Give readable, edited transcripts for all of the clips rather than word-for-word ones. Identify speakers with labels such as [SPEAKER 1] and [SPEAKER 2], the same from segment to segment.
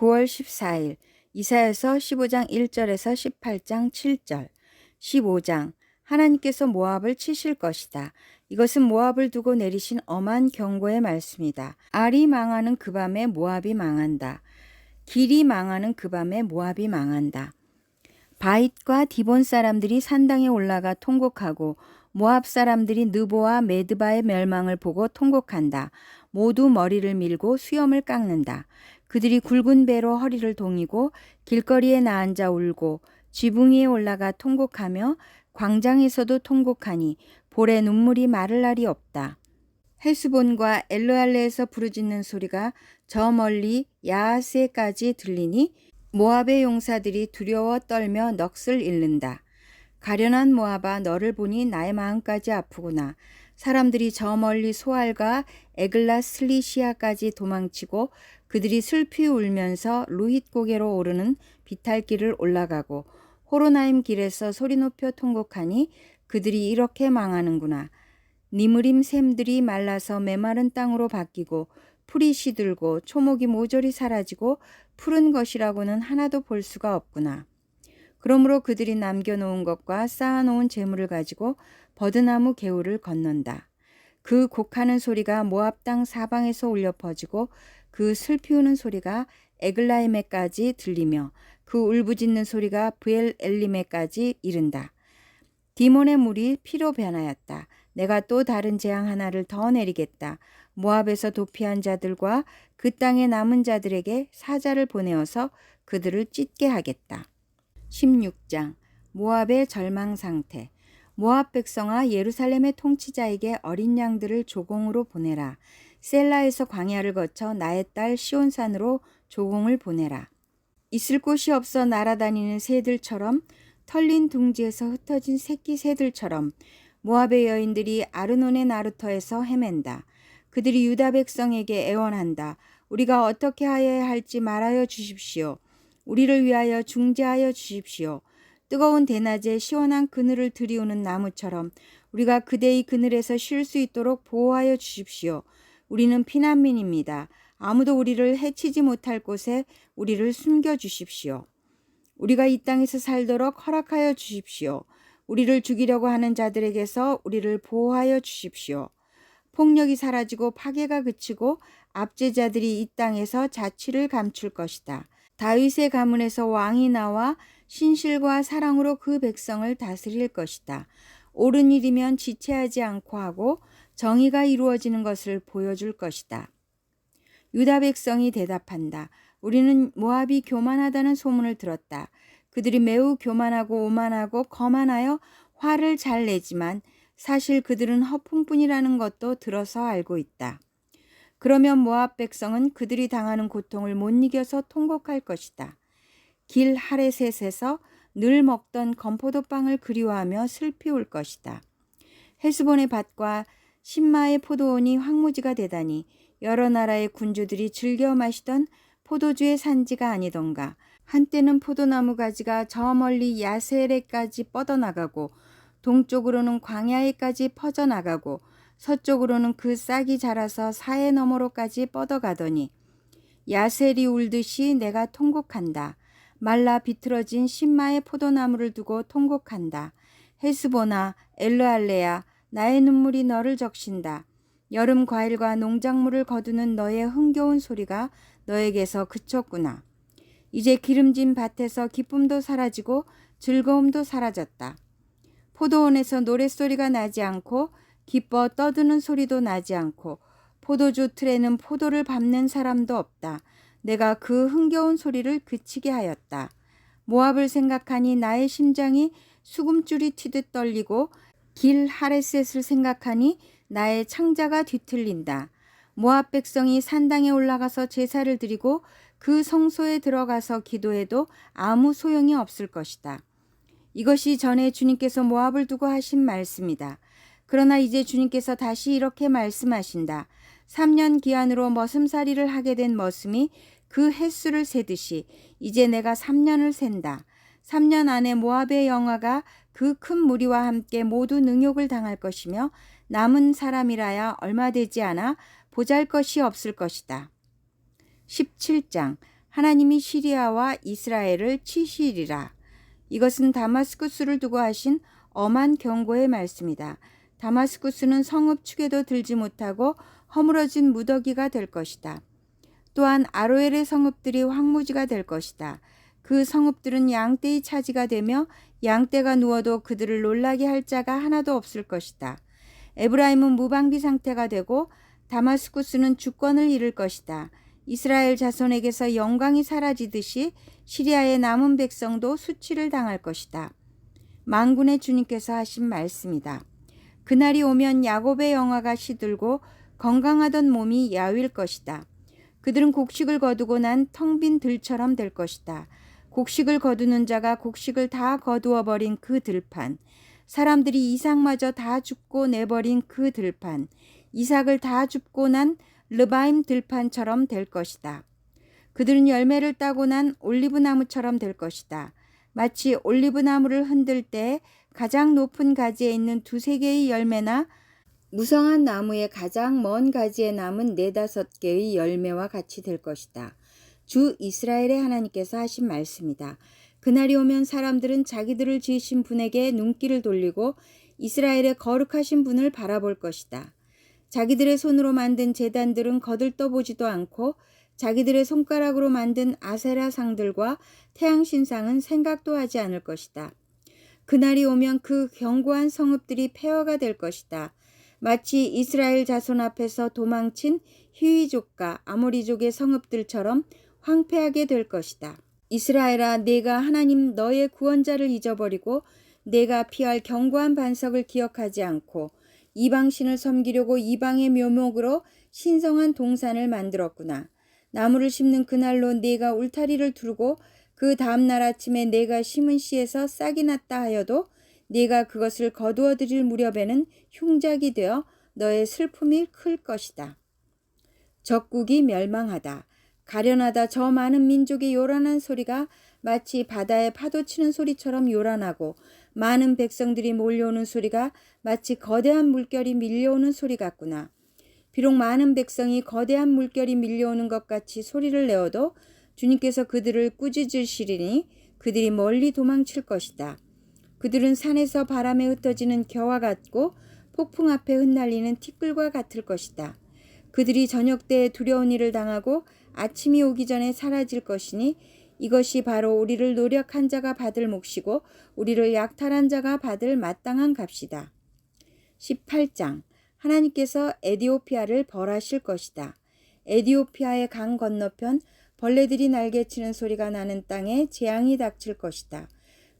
[SPEAKER 1] 9월 14일 이사야서 15장 1절에서 18장 7절 15장 하나님께서 모압을 치실 것이다. 이것은 모압을 두고 내리신 엄한 경고의 말씀이다. 알이 망하는 그 밤에 모압이 망한다. 길이 망하는 그 밤에 모압이 망한다. 바잇과 디본 사람들이 산당에 올라가 통곡하고 모압 사람들이 느보와 메드바의 멸망을 보고 통곡한다. 모두 머리를 밀고 수염을 깎는다. 그들이 굵은 배로 허리를 동이고 길거리에 나앉아 울고 지붕 위에 올라가 통곡하며 광장에서도 통곡하니 볼에 눈물이 마를 날이 없다. 헬스본과 엘르알레에서 부르짖는 소리가 저 멀리 야하스에까지 들리니 모압의 용사들이 두려워 떨며 넋을 잃는다. 가련한 모압아, 너를 보니 나의 마음까지 아프구나. 사람들이 저 멀리 소알과 에글라 슬리시아까지 도망치고 그들이 슬피 울면서 루힛 고개로 오르는 비탈길을 올라가고 호로나임 길에서 소리 높여 통곡하니 그들이 이렇게 망하는구나. 니므림 샘들이 말라서 메마른 땅으로 바뀌고 풀이 시들고 초목이 모조리 사라지고 푸른 것이라고는 하나도 볼 수가 없구나. 그러므로 그들이 남겨놓은 것과 쌓아놓은 재물을 가지고 버드나무 개울을 건넌다. 그 곡하는 소리가 모압 땅 사방에서 울려 퍼지고 그 슬피 우는 소리가 에글라임에까지 들리며 그 울부짖는 소리가 브엘 엘림에까지 이른다. 디몬의 물이 피로 변하였다. 내가 또 다른 재앙 하나를 더 내리겠다. 모압에서 도피한 자들과 그 땅에 남은 자들에게 사자를 보내어서 그들을 찢게 하겠다. 16장 모압의 절망 상태. 모압 백성아, 예루살렘의 통치자에게 어린 양들을 조공으로 보내라. 셀라에서 광야를 거쳐 나의 딸 시온산으로 조공을 보내라. 있을 곳이 없어 날아다니는 새들처럼, 털린 둥지에서 흩어진 새끼 새들처럼 모압의 여인들이 아르논의 나루터에서 헤맨다. 그들이 유다 백성에게 애원한다. 우리가 어떻게 하여야 할지 말하여 주십시오. 우리를 위하여 중재하여 주십시오. 뜨거운 대낮에 시원한 그늘을 들이우는 나무처럼 우리가 그대의 그늘에서 쉴 수 있도록 보호하여 주십시오. 우리는 피난민입니다. 아무도 우리를 해치지 못할 곳에 우리를 숨겨주십시오. 우리가 이 땅에서 살도록 허락하여 주십시오. 우리를 죽이려고 하는 자들에게서 우리를 보호하여 주십시오. 폭력이 사라지고 파괴가 그치고 압제자들이 이 땅에서 자취를 감출 것이다. 다윗의 가문에서 왕이 나와 신실과 사랑으로 그 백성을 다스릴 것이다. 옳은 일이면 지체하지 않고 하고 정의가 이루어지는 것을 보여줄 것이다. 유다 백성이 대답한다. 우리는 모압이 교만하다는 소문을 들었다. 그들이 매우 교만하고 오만하고 거만하여 화를 잘 내지만 사실 그들은 허풍뿐이라는 것도 들어서 알고 있다. 그러면 모압 백성은 그들이 당하는 고통을 못 이겨서 통곡할 것이다. 길 하레셋에서 늘 먹던 건포도빵을 그리워하며 슬피 울 것이다. 헬스본의 밭과 신마의 포도원이 황무지가 되다니 여러 나라의 군주들이 즐겨 마시던 포도주의 산지가 아니던가. 한때는 포도나무 가지가 저 멀리 야세레까지 뻗어나가고 동쪽으로는 광야에까지 퍼져나가고 서쪽으로는 그 싹이 자라서 사해 너머로까지 뻗어가더니 야셀이 울듯이 내가 통곡한다. 말라 비틀어진 신마의 포도나무를 두고 통곡한다. 헬스보나 엘르알레야, 나의 눈물이 너를 적신다. 여름 과일과 농작물을 거두는 너의 흥겨운 소리가 너에게서 그쳤구나. 이제 기름진 밭에서 기쁨도 사라지고 즐거움도 사라졌다. 포도원에서 노랫소리가 나지 않고 기뻐 떠드는 소리도 나지 않고 포도주 틀에는 포도를 밟는 사람도 없다. 내가 그 흥겨운 소리를 그치게 하였다. 모압을 생각하니 나의 심장이 수금줄이 튀듯 떨리고 길 하레셋을 생각하니 나의 창자가 뒤틀린다. 모압 백성이 산당에 올라가서 제사를 드리고 그 성소에 들어가서 기도해도 아무 소용이 없을 것이다. 이것이 전에 주님께서 모압을 두고 하신 말씀이다. 그러나 이제 주님께서 다시 이렇게 말씀하신다. 3년 기한으로 머슴살이를 하게 된 머슴이 그 횟수를 세듯이 이제 내가 3년을 센다. 3년 안에 모압의 영화가 그 큰 무리와 함께 모두 능욕을 당할 것이며 남은 사람이라야 얼마 되지 않아 보잘것이 없을 것이다. 17장 하나님이 시리아와 이스라엘을 치시리라. 이것은 다마스쿠스를 두고 하신 엄한 경고의 말씀이다. 다마스쿠스는 성읍 축에도 들지 못하고 허물어진 무더기가 될 것이다. 또한 아로엘의 성읍들이 황무지가 될 것이다. 그 성읍들은 양떼의 차지가 되며 양떼가 누워도 그들을 놀라게 할 자가 하나도 없을 것이다. 에브라임은 무방비 상태가 되고 다마스쿠스는 주권을 잃을 것이다. 이스라엘 자손에게서 영광이 사라지듯이 시리아의 남은 백성도 수치를 당할 것이다. 만군의 주님께서 하신 말씀이다. 그날이 오면 야곱의 영화가 시들고 건강하던 몸이 야윌 것이다. 그들은 곡식을 거두고 난 텅 빈 들처럼 될 것이다. 곡식을 거두는 자가 곡식을 다 거두어 버린 그 들판, 사람들이 이삭마저 다 줍고 내버린 그 들판, 이삭을 다 줍고 난 르바임 들판처럼 될 것이다. 그들은 열매를 따고 난 올리브나무처럼 될 것이다. 마치 올리브나무를 흔들 때 가장 높은 가지에 있는 두세 개의 열매나 무성한 나무의 가장 먼 가지에 남은 네다섯 개의 열매와 같이 될 것이다. 주 이스라엘의 하나님께서 하신 말씀이다. 그날이 오면 사람들은 자기들을 지으신 분에게 눈길을 돌리고 이스라엘의 거룩하신 분을 바라볼 것이다. 자기들의 손으로 만든 제단들은 거들떠보지도 않고 자기들의 손가락으로 만든 아세라 상들과 태양신상은 생각도 하지 않을 것이다. 그날이 오면 그 견고한 성읍들이 폐허가 될 것이다. 마치 이스라엘 자손 앞에서 도망친 히위족과 아모리족의 성읍들처럼 황폐하게 될 것이다. 이스라엘아, 내가 하나님 너의 구원자를 잊어버리고 내가 피할 견고한 반석을 기억하지 않고 이방신을 섬기려고 이방의 묘목으로 신성한 동산을 만들었구나. 나무를 심는 그날로 내가 울타리를 두르고 그 다음날 아침에 내가 심은 씨에서 싹이 났다 하여도 네가 그것을 거두어 들일 무렵에는 흉작이 되어 너의 슬픔이 클 것이다. 적국이 멸망하다. 가련하다. 저 많은 민족의 요란한 소리가 마치 바다에 파도 치는 소리처럼 요란하고 많은 백성들이 몰려오는 소리가 마치 거대한 물결이 밀려오는 소리 같구나. 비록 많은 백성이 거대한 물결이 밀려오는 것 같이 소리를 내어도 주님께서 그들을 꾸짖으시리니 그들이 멀리 도망칠 것이다. 그들은 산에서 바람에 흩어지는 겨와 같고 폭풍 앞에 흩날리는 티끌과 같을 것이다. 그들이 저녁 때에 두려운 일을 당하고 아침이 오기 전에 사라질 것이니 이것이 바로 우리를 노력한 자가 받을 몫이고 우리를 약탈한 자가 받을 마땅한 값이다. 18장. 하나님께서 에디오피아를 벌하실 것이다. 에디오피아의 강 건너편 벌레들이 날개치는 소리가 나는 땅에 재앙이 닥칠 것이다.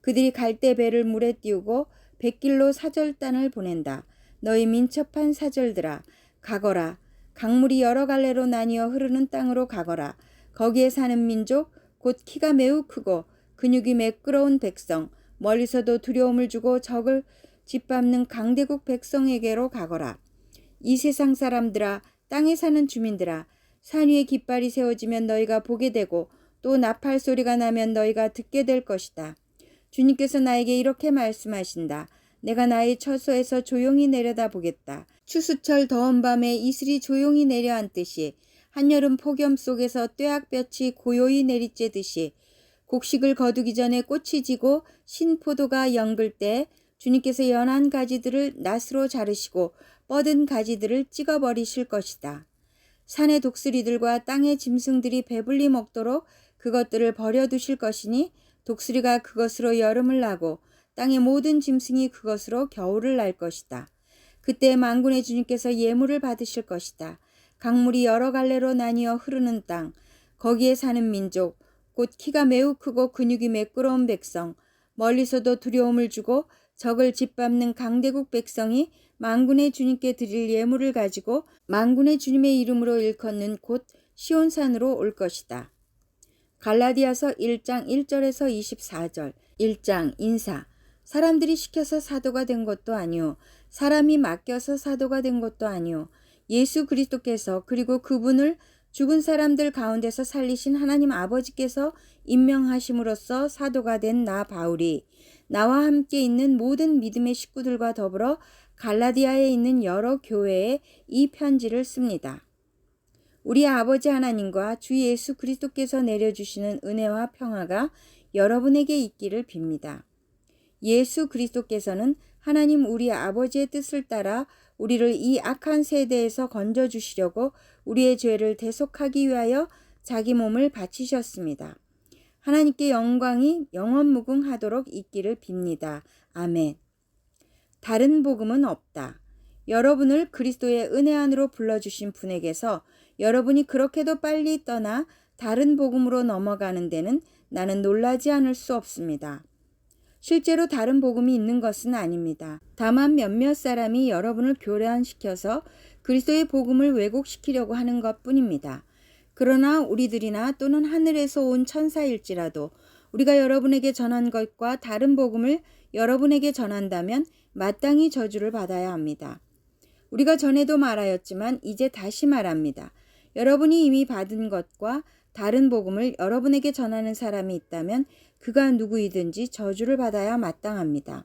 [SPEAKER 1] 그들이 갈대 배를 물에 띄우고 백길로 사절단을 보낸다. 너희 민첩한 사절들아, 가거라. 강물이 여러 갈래로 나뉘어 흐르는 땅으로 가거라. 거기에 사는 민족, 곧 키가 매우 크고 근육이 매끄러운 백성, 멀리서도 두려움을 주고 적을 짓밟는 강대국 백성에게로 가거라. 이 세상 사람들아, 땅에 사는 주민들아, 산 위에 깃발이 세워지면 너희가 보게 되고 또 나팔 소리가 나면 너희가 듣게 될 것이다. 주님께서 나에게 이렇게 말씀하신다. 내가 나의 처소에서 조용히 내려다보겠다. 추수철 더운 밤에 이슬이 조용히 내려앉듯이 한여름 폭염 속에서 뙤약볕이 고요히 내리쬐듯이 곡식을 거두기 전에 꽃이 지고 신포도가 연글 때 주님께서 연한 가지들을 낫으로 자르시고 뻗은 가지들을 찍어버리실 것이다. 산의 독수리들과 땅의 짐승들이 배불리 먹도록 그것들을 버려두실 것이니 독수리가 그것으로 여름을 나고 땅의 모든 짐승이 그것으로 겨울을 날 것이다. 그때 만군의 주님께서 예물을 받으실 것이다. 강물이 여러 갈래로 나뉘어 흐르는 땅, 거기에 사는 민족, 곧 키가 매우 크고 근육이 매끄러운 백성, 멀리서도 두려움을 주고 적을 짓밟는 강대국 백성이 만군의 주님께 드릴 예물을 가지고 만군의 주님의 이름으로 일컫는 곧 시온산으로 올 것이다. 갈라디아서 1장 1절에서 24절. 1장 인사. 사람들이 시켜서 사도가 된 것도 아니요 사람이 맡겨서 사도가 된 것도 아니요 예수 그리스도께서 그리고 그분을 죽은 사람들 가운데서 살리신 하나님 아버지께서 임명하심으로써 사도가 된 나 바울이 나와 함께 있는 모든 믿음의 식구들과 더불어 갈라디아에 있는 여러 교회에 이 편지를 씁니다. 우리 아버지 하나님과 주 예수 그리스도께서 내려주시는 은혜와 평화가 여러분에게 있기를 빕니다. 예수 그리스도께서는 하나님 우리 아버지의 뜻을 따라 우리를 이 악한 세대에서 건져주시려고 우리의 죄를 대속하기 위하여 자기 몸을 바치셨습니다. 하나님께 영광이 영원무궁하도록 있기를 빕니다. 아멘. 다른 복음은 없다. 여러분을 그리스도의 은혜 안으로 불러주신 분에게서 여러분이 그렇게도 빨리 떠나 다른 복음으로 넘어가는 데는 나는 놀라지 않을 수 없습니다. 실제로 다른 복음이 있는 것은 아닙니다. 다만 몇몇 사람이 여러분을 교란시켜서 그리스도의 복음을 왜곡시키려고 하는 것뿐입니다. 그러나 우리들이나 또는 하늘에서 온 천사일지라도 우리가 여러분에게 전한 것과 다른 복음을 여러분에게 전한다면 마땅히 저주를 받아야 합니다. 우리가 전에도 말하였지만 이제 다시 말합니다. 여러분이 이미 받은 것과 다른 복음을 여러분에게 전하는 사람이 있다면 그가 누구이든지 저주를 받아야 마땅합니다.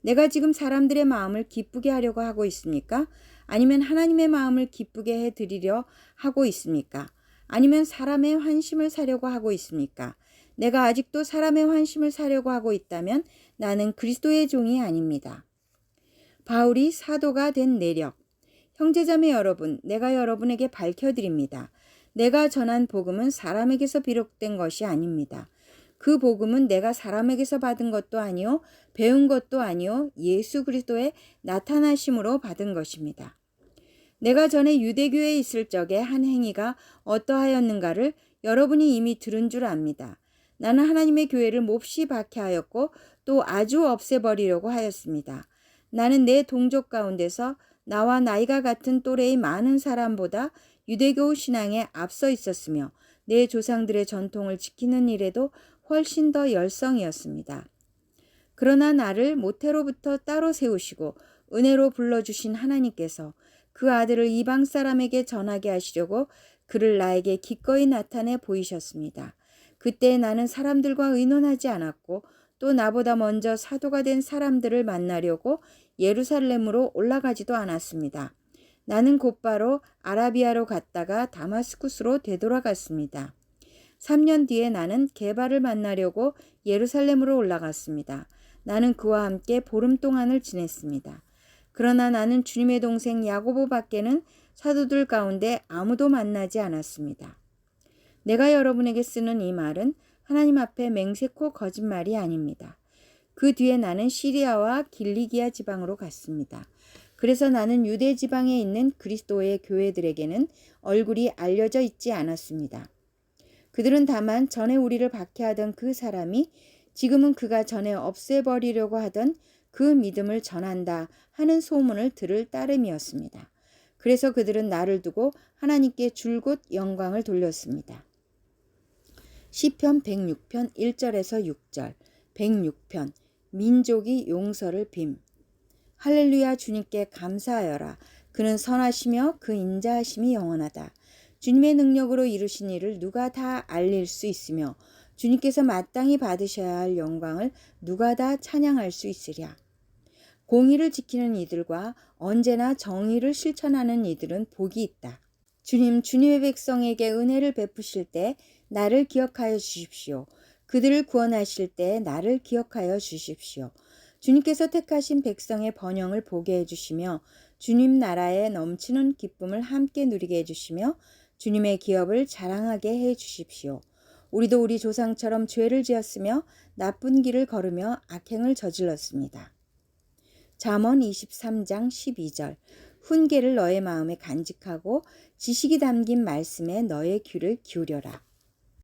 [SPEAKER 1] 내가 지금 사람들의 마음을 기쁘게 하려고 하고 있습니까? 아니면 하나님의 마음을 기쁘게 해드리려 하고 있습니까? 아니면 사람의 환심을 사려고 하고 있습니까? 내가 아직도 사람의 환심을 사려고 하고 있다면 나는 그리스도의 종이 아닙니다. 바울이 사도가 된 내력. 형제자매 여러분, 내가 여러분에게 밝혀드립니다. 내가 전한 복음은 사람에게서 비롯된 것이 아닙니다. 그 복음은 내가 사람에게서 받은 것도 아니요 배운 것도 아니요 예수 그리스도의 나타나심으로 받은 것입니다. 내가 전에 유대교에 있을 적에 한 행위가 어떠하였는가를 여러분이 이미 들은 줄 압니다. 나는 하나님의 교회를 몹시 박해하였고 또 아주 없애버리려고 하였습니다. 나는 내 동족 가운데서 나와 나이가 같은 또래의 많은 사람보다 유대교 신앙에 앞서 있었으며 내 조상들의 전통을 지키는 일에도 훨씬 더 열성이었습니다. 그러나 나를 모태로부터 따로 세우시고 은혜로 불러주신 하나님께서 그 아들을 이방 사람에게 전하게 하시려고 그를 나에게 기꺼이 나타내 보이셨습니다. 그때 나는 사람들과 의논하지 않았고 또 나보다 먼저 사도가 된 사람들을 만나려고 예루살렘으로 올라가지도 않았습니다. 나는 곧바로 아라비아로 갔다가 다마스쿠스로 되돌아갔습니다. 3년 뒤에 나는 게바를 만나려고 예루살렘으로 올라갔습니다. 나는 그와 함께 보름 동안을 지냈습니다. 그러나 나는 주님의 동생 야고보 밖에는 사도들 가운데 아무도 만나지 않았습니다. 내가 여러분에게 쓰는 이 말은 하나님 앞에 맹세코 거짓말이 아닙니다. 그 뒤에 나는 시리아와 길리기아 지방으로 갔습니다. 그래서 나는 유대 지방에 있는 그리스도의 교회들에게는 얼굴이 알려져 있지 않았습니다. 그들은 다만 전에 우리를 박해하던 그 사람이 지금은 그가 전에 없애버리려고 하던 그 믿음을 전한다 하는 소문을 들을 따름이었습니다. 그래서 그들은 나를 두고 하나님께 줄곧 영광을 돌렸습니다. 시편 106편 1절에서 6절 106편 민족이 용서를 빔. 할렐루야. 주님께 감사하여라. 그는 선하시며 그 인자하심이 영원하다. 주님의 능력으로 이루신 일을 누가 다 알릴 수 있으며 주님께서 마땅히 받으셔야 할 영광을 누가 다 찬양할 수 있으랴. 공의를 지키는 이들과 언제나 정의를 실천하는 이들은 복이 있다. 주님의 백성에게 은혜를 베푸실 때 나를 기억하여 주십시오. 그들을 구원하실 때 나를 기억하여 주십시오. 주님께서 택하신 백성의 번영을 보게 해주시며 주님 나라에 넘치는 기쁨을 함께 누리게 해주시며 주님의 기업을 자랑하게 해주십시오. 우리도 우리 조상처럼 죄를 지었으며 나쁜 길을 걸으며 악행을 저질렀습니다. 잠언 23장 12절 훈계를 너의 마음에 간직하고 지식이 담긴 말씀에 너의 귀를 기울여라.